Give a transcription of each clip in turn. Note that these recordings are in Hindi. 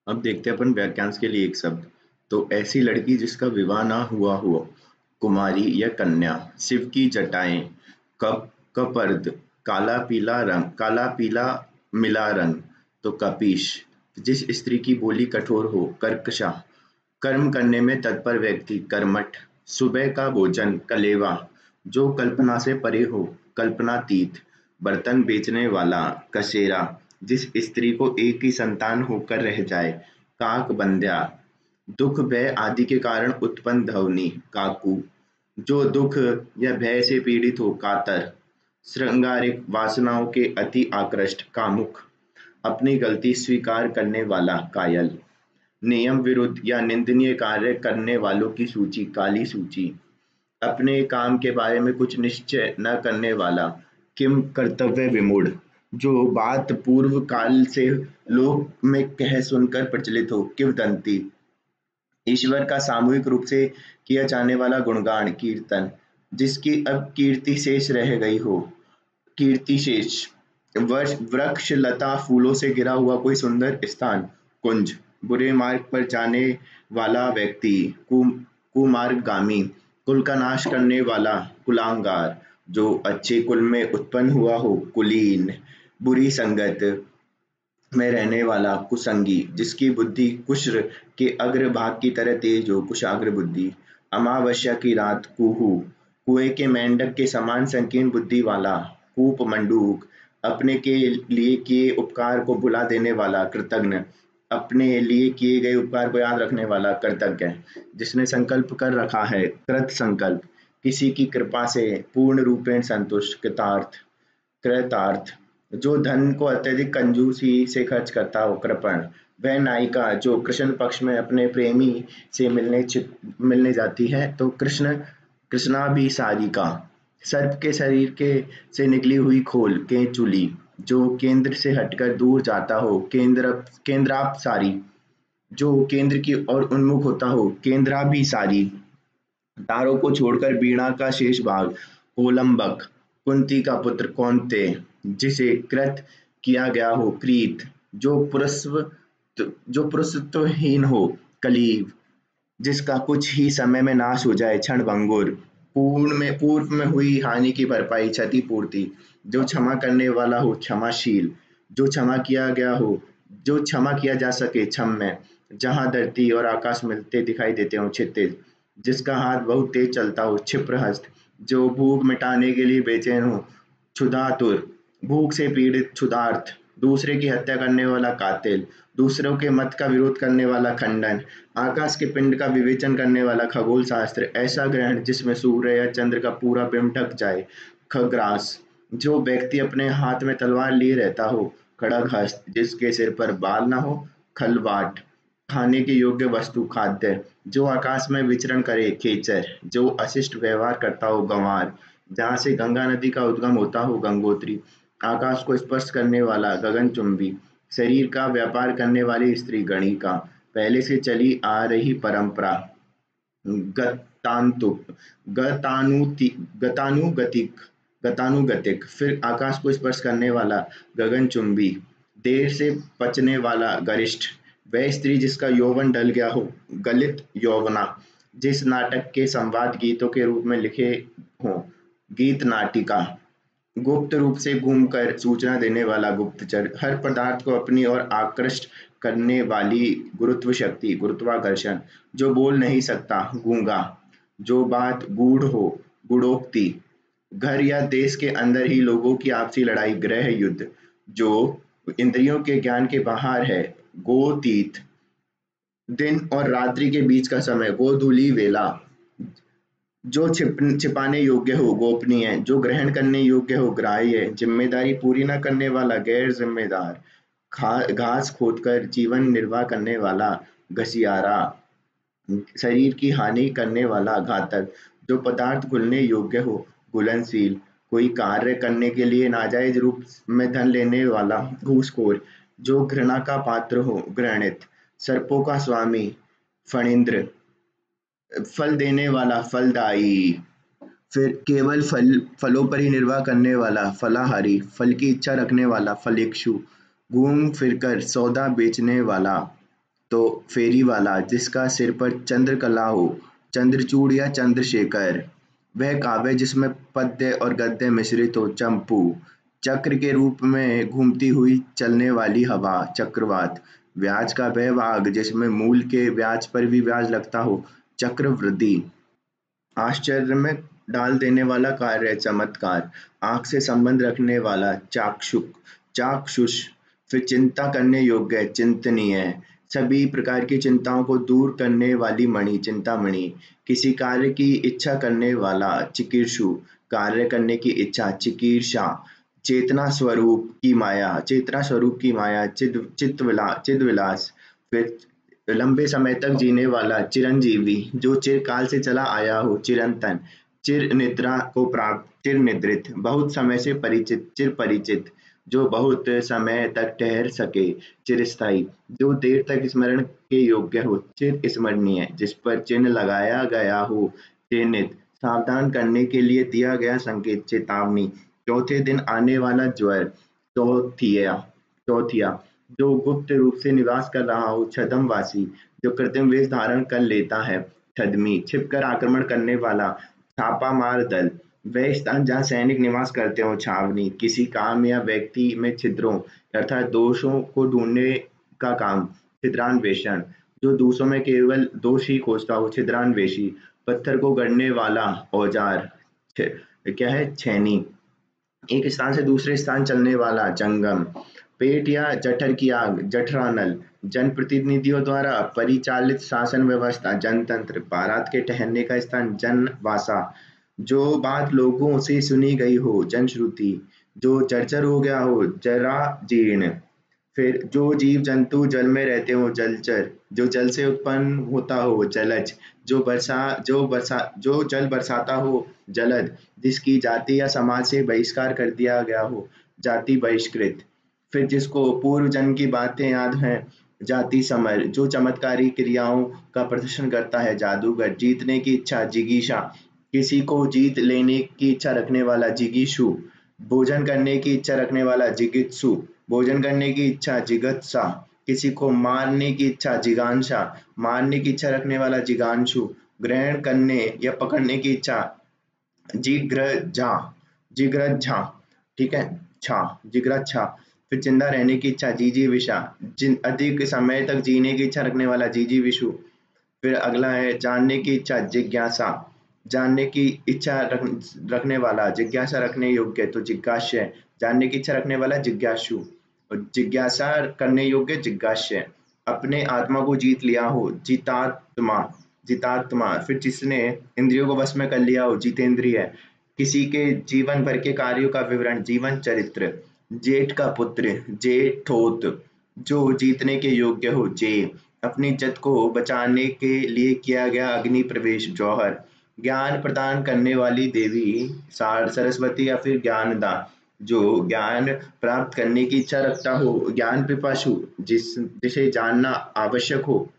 अब देखते हैं अपन वाक्यांश के लिए एक शब्द। तो ऐसी लड़की जिसका विवाह ना हुआ हो, कुमारी या कन्या। शिव की जटाएं। कप कपर्द। काला पीला मिला रंग। तो कपीश। जिस स्त्री की बोली कठोर हो, कर्कशा। कर्म करने में तत्पर व्यक्ति, कर्मठ। सुबह का भोजन, कलेवा। जो कल्पना से परे हो, कल्पनातीत। बर्तन बेचने वाला, कसेरा। जिस स्त्री को एक ही संतान होकर रह जाए, काक बंध्या। दुख भय आदि के कारण उत्पन्न ध्वनि, काकू। जो दुख या भय से पीड़ित हो, कातर। श्रृंगारिक वासनाओं के अति आकृष्ट, कामुक। अपनी गलती स्वीकार करने वाला, कायल। नियम विरुद्ध या निंदनीय कार्य करने वालों की सूची, काली सूची। अपने काम के बारे में कुछ निश्चय न करने वाला, किम कर्तव्य विमूढ़। जो बात पूर्व काल से लोक में कह सुनकर प्रचलित हो, किंवदंती। ईश्वर का सामूहिक रूप से किया जाने वाला गुणगान, कीर्तन। जिसकी अब कीर्ति शेष रह गई हो, कीर्ति शेष। वृक्ष लता फूलों से घिरा हुआ कोई सुंदर स्थान, कुंज। बुरे मार्ग पर जाने वाला व्यक्ति, कुमार्गामी। कुल का नाश करने वाला, कुलांगार। जो अच्छे कुल में उत्पन्न हुआ हो, कुलीन। बुरी संगत में रहने वाला, कुसंगी। जिसकी बुद्धि कुश के अग्र भाग की तरह तेज हो, कुशाग्र बुद्धि। अमावस्या की रात, कुहू। कुएं के मेंढक के समान संकीर्ण बुद्धि वाला, कूप मंडूक। अपने के लिए किए उपकार को भुला देने वाला, कृतघ्न। अपने लिए किए गए उपकार को याद रखने वाला, कृतज्ञ। जिसने संकल्प कर रखा है, कृत संकल्प। किसी की कृपा से पूर्ण रूपेण संतुष्ट, कृतार्थ। कृतार्थ। जो धन को अत्यधिक कंजूसी से खर्च करता हो, कृपण। वह नायिका जो कृष्ण पक्ष में अपने प्रेमी से मिलने जाती है, तो कृष्णाभिसारिका। सर्प के शरीर के से निकली हुई खोल, केंचुली। जो केंद्र से हटकर दूर जाता हो, केंद्रापसारी। जो केंद्र की ओर उन्मुख होता हो, केंद्राभिसारी। तारों को छोड़कर वीणा का शेष भाग, कोलंबक। कुंती का पुत्र, कौन्तेय। जिसे कृत किया गया हो, क्रीत। जो पुरुषत्वहीन हो, कलीव। जिसका कुछ ही समय में नाश हो जाए, क्षणभंगुर। पूर्व में हुई हानि की भरपाई, क्षतिपूर्ति। जो क्षमा करने वाला हो, क्षमाशील। जो क्षमा किया गया हो, जो क्षमा किया जा सके, क्षम्य। जहाँ धरती और आकाश मिलते दिखाई देते हो, क्षितिज। जिसका हाथ बहुत तेज चलता हो, क्षिप्रहस्त। जो भूख मिटाने के लिए बेचैन हो, क्षुधातुर। भूख से पीड़ित, क्षुधार्त। दूसरे की हत्या करने वाला, कातिल। दूसरों के मत का विरोध करने वाला, खंडन। आकाश के पिंड का विवेचन करने वाला, खगोल शास्त्र। ऐसा ग्रहण जिसमें सूर्य या चंद्र का पूरा बिंब ढक जाए, खग्रास। जो व्यक्ति अपने हाथ में तलवार लिए रहता हो, खड़गहस्त। जिसके सिर पर बाल न हो, खलवाट। खाने के योग्य वस्तु, खाद्य। जो आकाश में विचरण करे, खेचर। जो अशिष्ट व्यवहार करता हो, गंवार। जहाँ से गंगा नदी का उद्गम होता हो, गंगोत्री। आकाश को स्पर्श करने वाला, गगनचुंबी। शरीर का व्यापार करने वाली स्त्री, गणिका। पहले से चली आ रही परंपरा, गतांतुक। गतानुति गतानुगतिक गतानुगतिक। फिर आकाश को स्पर्श करने वाला, गगनचुंबी। देर से पचने वाला, गरिष्ठ। वह स्त्री जिसका यौवन ढल गया हो, गलित यौवना। जिस नाटक के संवाद गीतों के रूप में लिखे हों, गीत नाटिका। गुप्त रूप से घूमकर सूचना देने वाला, गुप्तचर। हर पदार्थ को अपनी ओर आकृष्ट करने वाली, गुरुत्व शक्ति, गुरुत्वाकर्षण। जो बोल नहीं सकता, गूंगा। जो बात गूढ़ हो, गूढ़ोक्ति। घर या देश के अंदर ही लोगों की आपसी लड़ाई, गृह युद्ध। जो इंद्रियों के ज्ञान के बाहर है, गोतीत। दिन और रात्रि के बीच का समय, गोधूली वेला। जो छिपाने योग्य हो, गोपनीय। जो ग्रहण करने योग्य हो, ग्राह्य। जिम्मेदारी पूरी न करने वाला, गैर जिम्मेदार। घास खोदकर जीवन निर्वाह करने वाला, घसियारा। शरीर की हानि करने वाला, घातक। जो पदार्थ घुलने योग्य हो, घुलनशील। कोई कार्य करने के लिए नाजायज रूप में धन लेने वाला, घूसखोर। जो घृणा का पात्र हो, घृणित। सर्पों का स्वामी, फणींद्र। फल देने वाला, फलदायी। फिर केवल फलों पर ही निर्वाह करने वाला, फलाहारी। फल की इच्छा रखने वाला, फलेक्षु। घूम फिरकर सौदा बेचने वाला, तो फेरी वाला जिसका सिर पर चंद्रकला हो, चंद्रचूड़ या चंद्रशेखर। वह काव्य जिसमें पद्य और गद्य मिश्रित हो, चंपू। चक्र के रूप में घूमती हुई चलने वाली हवा, चक्रवात। ब्याज का वह भाग जिसमें मूल के ब्याज पर भी ब्याज लगता हो, चक्रवृद्धि। आश्चर्य में डाल देने वाला कार्य, चमत्कार। आंख से संबंध रखने वाला, चाक्षुष। चाक्षुष। फिर चिंता करने योग्य, चिंतनीय। सभी प्रकार की चिंताओं को दूर करने वाली मणि, चिंतामणि। किसी कार्य की इच्छा करने वाला, चिकीर्षु। कार्य करने की इच्छा, चिकीर्षा। चेतना स्वरूप की माया, चिद विलास। फिर लंबे समय तक जीने वाला, चिरंजीवी। जो चिरकाल से चला आया हो, चिरंतन। चिर निद्रा को प्राप्त, चिर निद्रित। बहुत समय से परिचित, चिर परिचित। जो बहुत समय तक ठहर सके, चिरस्थायी। जो देर तक स्मरण के योग्य हो, चिर स्मरणीय। जिस पर चिन्ह लगाया गया हो, चिन्हित। सावधान करने के लिए दिया गया संकेत, चेतावनी। चौथे दिन आने वाला ज्वर, चौथिया। चौथिया। जो गुप्त रूप से निवास कर रहा हो, छद्मवासी। जो कृत्रिम वेश धारण कर लेता है, छद्मी। छिपकर आक्रमण करने वाला, छापामार दल। वह स्थान जहाँ सैनिक निवास करते हो, छावनी। किसी काम या व्यक्ति में छिद्रों अर्थात दोषों को ढूंढने का काम, छिद्रान्वेषण। जो दोषों में केवल दोष ही खोजता हो, छिद्रान्वेषी। पत्थर को गढ़ने वाला, औजार। क्या है, छेनी। एक स्थान से दूसरे स्थान चलने वाला, जंगम। पेट या जठर की आग, जठरानल। जनप्रतिनिधियों द्वारा परिचालित शासन व्यवस्था, जनतंत्र। बारात के ठहरने का स्थान, जनवासा। जो बात लोगों से सुनी गई हो, जनश्रुति। जो जर्जर हो गया हो, जराजीर्ण। फिर जो जीव जंतु जल में रहते हो, जलचर। जो जल से उत्पन्न होता हो, जलज। जो जल बरसाता हो, जलद। जिसकी जाति या समाज से बहिष्कार कर दिया गया हो, जाति बहिष्कृत। फिर जिसको पूर्व जन्म की बातें याद हैं, जाति समर। जो चमत्कारी क्रियाओं का प्रदर्शन करता है, जादूगर। जीतने की इच्छा, जिगीषा। किसी को जीत लेने की इच्छा रखने वाला, जिगीषु। भोजन करने की इच्छा रखने वाला, जिगित्सु। भोजन करने की इच्छा, जिगत्सा। किसी को मारने की इच्छा, जिगांसा। मारने की इच्छा रखने वाला, जिगांशु। ग्रहण करने या पकड़ने की इच्छा, जिग्रजा। जिग्रजा। ठीक है, छा। जिग्रच्छा। फिर जिंदा रहने की इच्छा, जीजीविषा। जिन अधिक समय तक जीने की इच्छा रखने वाला, जीजीविषु। फिर अगला है जानने की इच्छा, जिज्ञासा। जानने की इच्छा रखने वाला, जिज्ञासा रखने योग्य तो जिज्ञास्य। जानने की इच्छा रखने वाला, जिज्ञासु। और जिज्ञासा करने योग्य, जिज्ञास्य। अपने आत्मा को जीत लिया हो, जितात्मा। जितात्मा। फिर जिसने इंद्रियों को वश में कर लिया हो, जितेंद्रिय। किसी के जीवन भर के कार्यों का विवरण, जीवन चरित्र। जेठ का पुत्र, जेठोत। जो जीतने के योग्य हो, जे। अपनी इज्जत को बचाने के लिए किया गया अग्नि प्रवेश, जौहर। ज्ञान प्रदान करने वाली देवी, सरस्वती या फिर ज्ञानदा। जो ज्ञान प्राप्त करने की इच्छा रखता हो, ज्ञान पिपासु। जिसे जानना आवश्यक हो,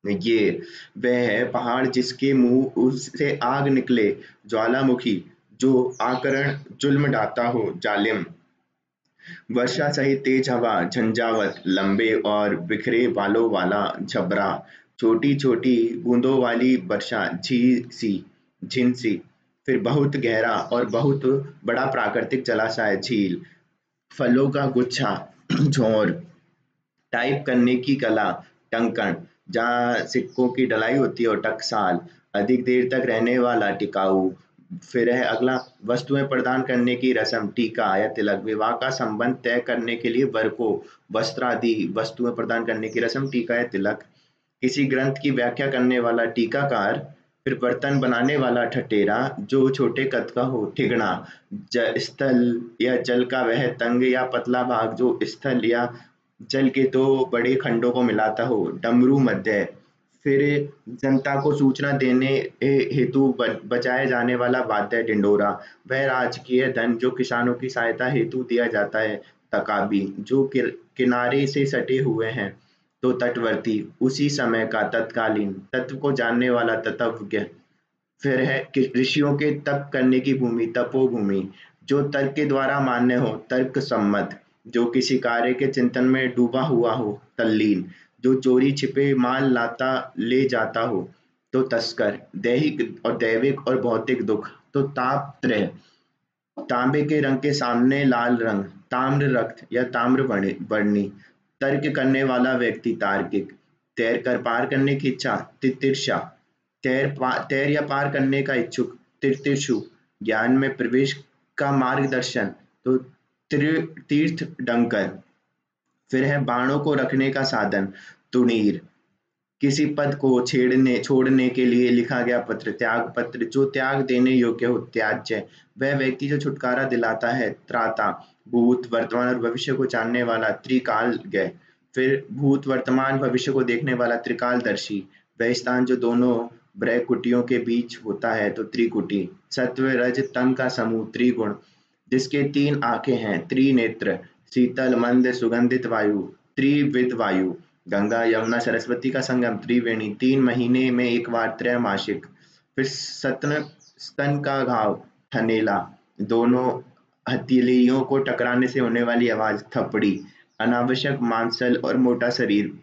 ये। वह है पहाड़ जिसके मुंह उससे आग निकले, ज्वालामुखी। जो आकरण जुल्म ढाता हो, जालिम। वर्षा सहित तेज हवा, झंझावत। लंबे और बिखरे बालों वाला, झबरा। छोटी छोटी बूंदों वाली वर्षा, झीसी। झिंसी। फिर बहुत गहरा और बहुत बड़ा प्राकृतिक जलाशय, झील। फलों का गुच्छा, झोर। टाइप करने की कला, टंकण। जहाँ सिक्कों की ढलाई होती है, और टकसाल। अधिक देर तक रहने वाला, टिकाऊ। फिर है अगला, वस्तुएं प्रदान करने की रस्म, टीका या तिलक। विवाह का संबंध तय करने के लिए वर को वस्त्र आदि वस्तुएं प्रदान करने की रस्म, टीका या तिलक। किसी ग्रंथ की व्याख्या करने वाला, टीकाकार। फिर बर्तन बनाने वाला, ठठेरा। जो छोटे कद का हो, ठिगना। स्थल या जल का वह तंग या पतला भाग जो स्थल या जल के दो बड़े खंडों को मिलाता हो, डमरू मध्य। फिर जनता को सूचना देने हेतु बजाए जाने वाला वाद्य, डिंडोरा। वह राजकीय धन जो किसानों की सहायता हेतु दिया जाता है, तकाबी। जो किनारे से सटे हुए हैं, तो तटवर्ती। उसी समय का, तत्कालीन। तत्व को जानने वाला, तत्वज्ञ। फिर है कि ऋषियों के तप करने की भूमि, तपोभूमि। जो तर्क के द्वारा मान्य हो, तर्क सम्मत। जो किसी कार्य के चिंतन में डूबा हुआ हो, तल्लीन। जो चोरी छिपे माल लाता ले जाता हो तो तस्कर, दैहिक और दैविक और भौतिक दुख तो तापत्रय, तांबे के रंग के सामने लाल रंग, ताम्र रक्त या ताम्र वर्णी, तर्क करने वाला व्यक्ति तार्किक, तैर कर पार करने की इच्छा तितिर्षा, तैर या पार करने का इच्छुक तिर्तिर्षु, ज्ञान में प्रवेश का मार्गदर्शन तो तीर्थ डंकर, फिर है बाणों को रखने का साधन तुणीर, किसी पद को छेड़ने छोड़ने के लिए लिखा गया पत्र त्याग पत्र, जो त्याग देने योग्य हो त्याज्य, वह व्यक्ति जो छुटकारा दिलाता है त्राता, भूत वर्तमान और भविष्य को जानने वाला त्रिकालज्ञ, फिर भूत वर्तमान भविष्य को देखने वाला त्रिकालदर्शी, वह स्थान जो दोनों ब्रहकुटियों के बीच होता है तो त्रिकुटी, सत्व रज तम का समूह त्रिगुण, जिसके 3 आंखें हैं त्रिनेत्र, शीतल मंद सुगंधित वायु त्रिविध वायु, गंगा यमुना सरस्वती का संगम त्रिवेणी, 3 महीने में एक बार त्रैमासिक, फिर स्तन का घाव थनेला, दोनों हथेलियों को टकराने से होने वाली आवाज थपड़ी, अनावश्यक मांसल और मोटा शरीर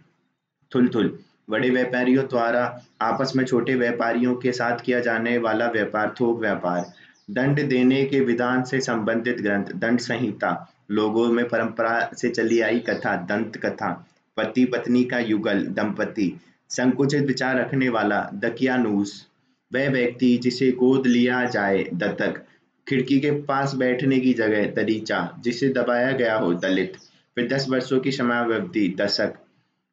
थुल-थुल, बड़े व्यापारियों द्वारा आपस में छोटे व्यापारियों के साथ किया जाने वाला व्यापार थोक व्यापार, दंड देने के विधान से संबंधित ग्रंथ दंड संहिता, लोगों में परंपरा से चली आई कथा दंत कथा, पति पत्नी का युगल दंपति, संकुचित विचार रखने वाला दकियानूस, वह व्यक्ति जिसे गोद लिया जाए दत्तक, खिड़की के पास बैठने की जगह दरीचा, जिसे दबाया गया हो दलित, फिर 10 वर्षों की समयावधि दशक,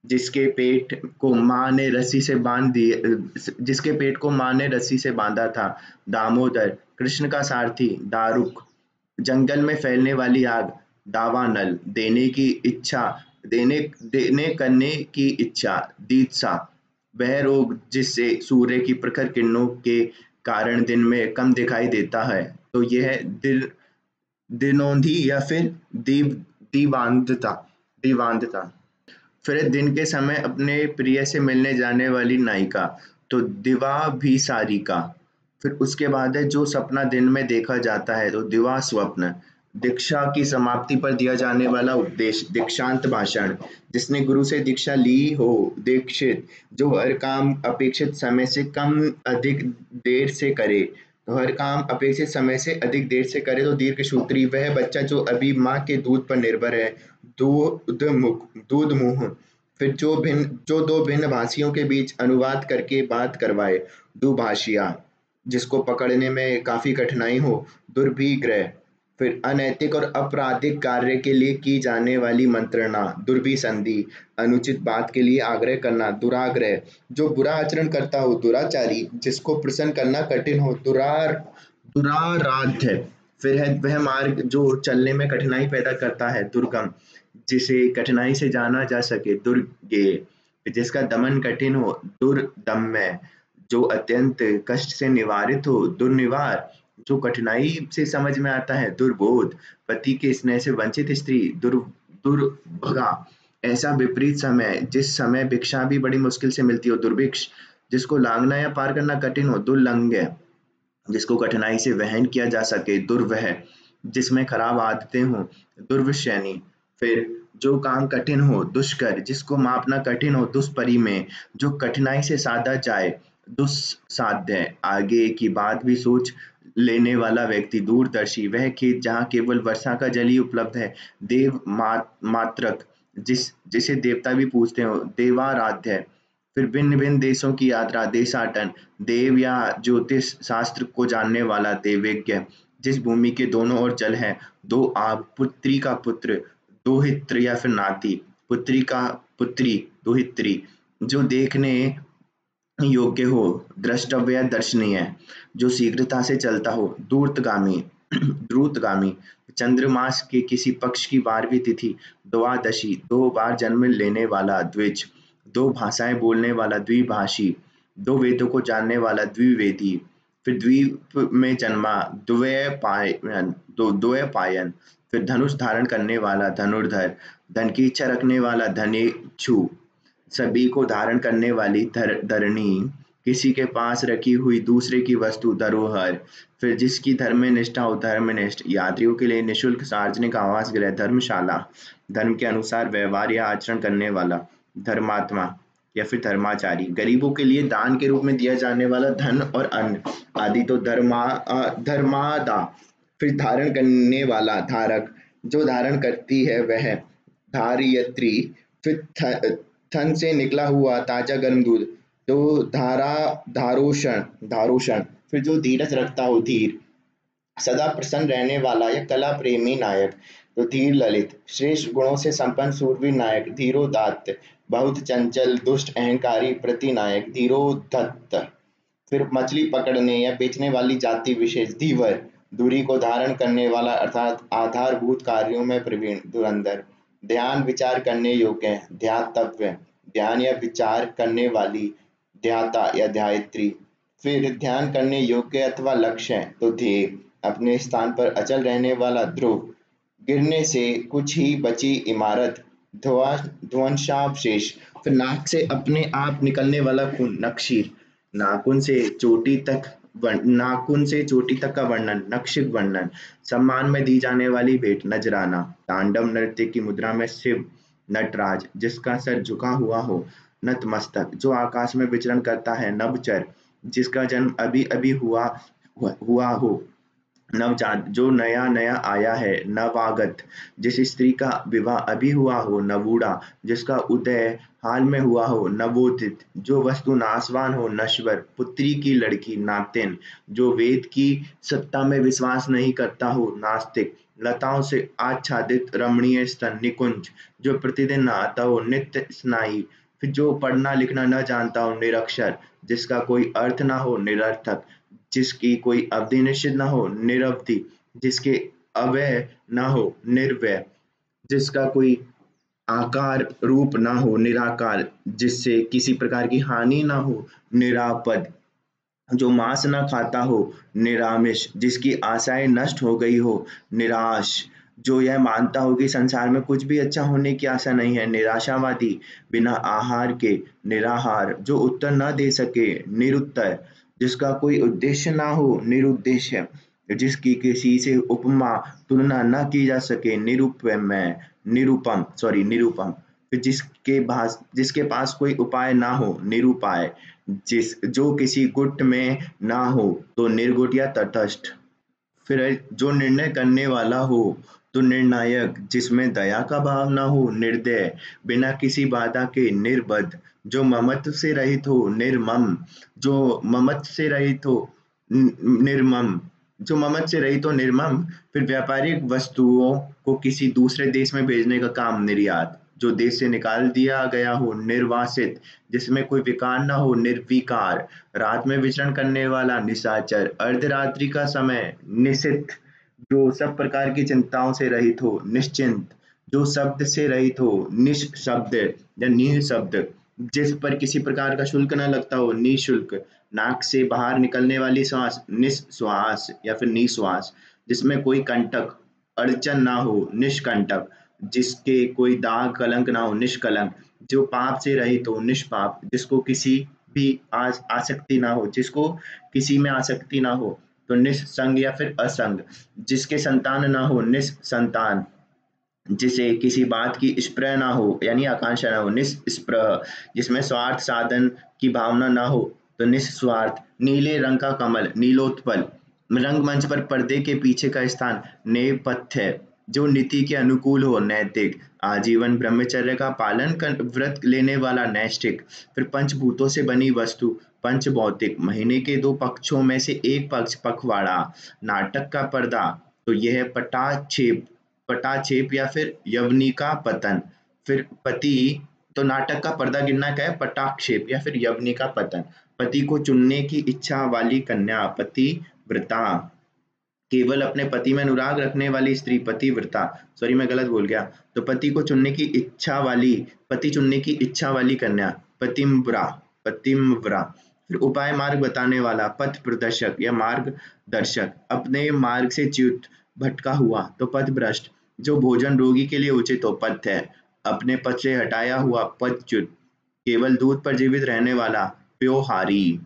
जिसके पेट को माँ ने रस्सी से बांध दिए जिसके पेट को माँ ने रस्सी से बांधा था दामोदर, कृष्ण का सारथी दारुक, जंगल में फैलने वाली आग दावानल, देने देने करने की इच्छा दीक्षा, वह रोग जिससे सूर्य की प्रखर किरणों के कारण दिन में कम दिखाई देता है तो यह दिनोंधी या फिर दीवांधता दीवांधता, फिर दिन के समय अपने प्रिय से मिलने जाने वाली नायिका तो दिवाभिसारिका, फिर उसके बाद है जो सपना दिन में देखा जाता है तो दिवा स्वप्न, दीक्षा की समाप्ति पर दिया जाने वाला उपदेश दीक्षांत भाषण, जिसने गुरु से दीक्षा ली हो दीक्षित, जो हर काम अपेक्षित समय से कम अधिक देर से करे तो हर काम अपेक्षित समय से अधिक देर से करे तो दीर्घ सूत्री, वह बच्चा जो अभी माँ के दूध पर निर्भर है दूध मुंह, फिर जो 2 भिन्न भाषियों के बीच अनुवाद करके बात करवाए दुभाषिया, जिसको पकड़ने में काफी कठिनाई हो दुर्भिग्रह, फिर अनैतिक और आपराधिक कार्य के लिए की जाने वाली मंत्रणा दुर्भिसंधि, अनुचित बात के लिए आग्रह करना दुराग्रह, जो बुरा आचरण करता हो दुराचारी, जिसको प्रसन्न करना कठिन हो दुराराध्य, फिर है वह मार्ग जो चलने में कठिनाई पैदा करता है दुर्गम, जिसे कठिनाई से जाना जा सके दुर्गेय, जिसका दमन कठिन हो दुर्दम्य, जो अत्यंत कष्ट से निवारित हो दुर्निवार, जो कठिनाई से समझ में आता है दुर्बोध, पति के स्नेह से वंचित स्त्री दुर्भगा, ऐसा विपरीत समय जिस समय भिक्षा भी बड़ी मुश्किल से मिलती हो दुर्भिक्ष, जिसको लांघना या पार करना कठिन हो दुर्लंघ्य, जिसको कठिनाई से वहन किया जा सके दुर्वह, जिसमें खराब आदतें हों दुर्विषैनी, फिर जो काम कठिन हो दुष्कर, जिसको मापना कठिन हो दुष्परि में, जो कठिनाई से साधा जाए दुस्साध्य, आगे की बात भी सोच लेने वाला व्यक्ति दूरदर्शी, वह खेत जहाँ केवल वर्षा का जल ही उपलब्ध है मात्रक, जिसे देवता भी पूजते हो देवाराध्य, फिर भिन्न भिन्न देशों की यात्रा देशाटन, देव या ज्योतिष शास्त्र को जानने वाला देवज्ञ, जिस भूमि के दोनों ओर जल है, 2 आग, पुत्री का पुत्र दोहित्र या फिर नाती, पुत्री का पुत्री दोहित्री, जो देखने योग्य हो द्रष्टव्य या दर्शनीय, जो शीघ्रता से चलता हो धूर्तगामी द्रुतगामी, चंद्रमास के किसी पक्ष की 12वीं तिथि द्वादशी, 2 बार जन्म लेने वाला द्विज, 2 भाषाएं बोलने वाला द्विभाषी, 2 वेदों को जानने वाला द्विवेदी, फिर द्वीप में जन्मा द्वैपायन, फिर धनुष धारण करने वाला धनुर्धर, धन की इच्छा रखने वाला धनेच्छु, सभी को धारण करने वाली धरणी, किसी के पास रखी हुई दूसरे की वस्तु धरोहर, फिर जिसकी धर्म में निष्ठा हो धर्मनिष्ठ, यात्रियों के लिए निःशुल्क सार्वजनिक आवास गृह धर्मशाला, धर्म के अनुसार व्यवहार या आचरण करने वाला धर्मात्मा या फिर धर्माचारी। गरीबों के लिए दान के रूप में दिया जाने वाला धन और अन्न आदि। तो धर्मादा, फिर धारण करने वाला, धारक, जो धारण करती है वह। धारियत्री, फिर थन से निकला हुआ ताजा गर्म दूध। तो धारोषण, फिर जो धीरज रखता हो, धीर, सदा प्रसन्न रहने वाला या कला प्रेमी नायक। तो धीर ललित, श्रेष्ठ गुणों से संपन्न सूरवीर नायक। धीरोदात्त, बहुत चंचल दुष्ट अहंकारी प्रतिनायक। धीरोधत्त, फिर मछली पकड़ने या बेचने वाली जाति विशेष। धीवर, दूरी को धारण करने वाला अर्थात आधारभूत कार्यों में प्रवीण। धुरंधर, ध्यान विचार करने योग्य। ध्यातव्य, ध्यान या विचार करने वाली। ध्याता या ध्यायत्री, फिर ध्यान करने योग्य अथवा लक्ष्य है। तो ध्येय, अपने स्थान पर अचल रहने वाला। ध्रुव, गिरने से कुछ ही बची इमारत। ध्वंसावशेष, फिर नाक से अपने आप निकलने वाला खून। नक्षीर, नाखून से चोटी तक का वर्णन। नक्षिक वर्णन, सम्मान में दी जाने वाली भेंट। नजराना, तांडव नृत्य की मुद्रा में शिव। नटराज, जिसका सर झुका हुआ हो। नतमस्तक, जो आकाश में विचरण करता है। नवचर, जिसका जन्म अभी अभी हुआ हो। नवजात, जो नया नया आया है। नवागत, जिस स्त्री का विवाह अभी हुआ हो। नवूढ़ा, जिसका उदय हाल में हुआ हो। नवोदित, जो वस्तु नाशवान हो। नश्वर, पुत्री की लड़की। नातिन, जो वेद की सत्ता में विश्वास नहीं करता हो। नास्तिक, लताओं से आच्छादित रमणीय स्तन। निकुंज, जो प्रतिदिन नहाता हो। नित्य स्नायी, फिर जो पढ़ना लिखना न जानता हो। निरक्षर, जिसका कोई अर्थ ना हो। निरर्थक, जिसकी कोई अवधि निश्चित न हो। निरवधि, जिसके अव्यय न हो। निर्व्यय, जिसका कोई आकार रूप ना हो। निराकार, जिससे किसी प्रकार की हानि ना हो। निरापद, जो मांस न खाता हो। निरामिष, जिसकी आशाएं नष्ट हो गई हो। निराश, जो यह मानता हो कि संसार में कुछ भी अच्छा होने की आशा नहीं है। निराशावादी, बिना आहार के। निराहार, जो उत्तर न दे सके। निरुत्तर, जिसका कोई उद्देश्य ना हो। निरुद्देश्य, जिसकी किसी से उपमा तुलना न की जा सके। निरुपमेय, निरूपम, फिर जिसके पास कोई उपाय ना हो। निरुपाय, जो किसी गुट में ना हो। तो निर्गुट या तटस्थ, फिर जो निर्णय करने वाला हो। तो निर्णायक, जिसमें दया का भाव ना हो। निर्दय, बिना किसी बाधा के। निर्बध, जो ममत्व से रहित हो। निर्मम, जो ममत्व से रहित हो। निर्मम, जो ममत्व से रहित हो। निर्मम, फिर व्यापारिक वस्तुओं को किसी दूसरे देश में भेजने का काम। निर्यात, जो देश से निकाल दिया गया हो। निर्वासित, जिसमें कोई विकार ना हो। निर्विकार, रात में विचरण करने वाला। निशाचर, अर्धरात्रि का समय। निशिथ, जो सब प्रकार की चिंताओं से रहित हो। निश्चिंत, जो शब्द से रहित हो। निशब्द या निःशब्द, जिस पर किसी प्रकार का शुल्क न लगता हो। निःशुल्क, नाक से बाहर निकलने वाली श्वास। निश्वास या फिर निश्वास, जिसमें कोई कंटक अड़चन ना हो। निष्कंटक, जिसके कोई दाग कलंक ना हो। निष्कलंक, जो पाप से रहित हो। निष्पाप, जिसको किसी भी आसक्ति ना हो, जिसको किसी में आसक्ति ना हो। तो निस्संग या फिर असंग, जिसके संतान ना हो। निस्संतान, जिसे किसी बात की स्पृह ना हो यानी आकांक्षा ना हो। निस्पृह, जिसमें स्वार्थ साधन की भावना ना हो। तो निस्वार्थ, नीले रंग का कमल। नीलोत्पल, रंगमंच पर पर्दे के पीछे का स्थान। नेपथ्य, जो नीति के अनुकूल हो। नैतिक, आजीवन ब्रह्मचर्य का पालन कर व्रत लेने वाला। नैष्ठिक, फिर पंचभूतों से बनी वस्तु। पंच भौतिक, महीने के 2 पक्षों में से एक पक्ष। पखवाड़ा, नाटक का पर्दा। तो यह पटाक्षेप या फिर यवनी का पतन। फिर पति, तो नाटक का पर्दा गिरना क्या है? पटाक्षेप या फिर यवनी का पतन। पति को चुनने की इच्छा वाली कन्या। पतिव्रता, केवल अपने पति में अनुराग रखने वाली स्त्री। पतिव्रता, सॉरी मैं गलत बोल गया। तो पति चुनने की इच्छा वाली कन्या। पतिम्व्रा, फिर उपाय मार्ग बताने वाला। पथ प्रदर्शक या मार्गदर्शक, अपने मार्ग से च्युत भटका हुआ। तो पथभ्रष्ट, जो भोजन रोगी के लिए उचित हो। पथ्य, अपने पथ से हटाया हुआ। पदच्युत, केवल दूध पर जीवित रहने वाला। व्योहारी,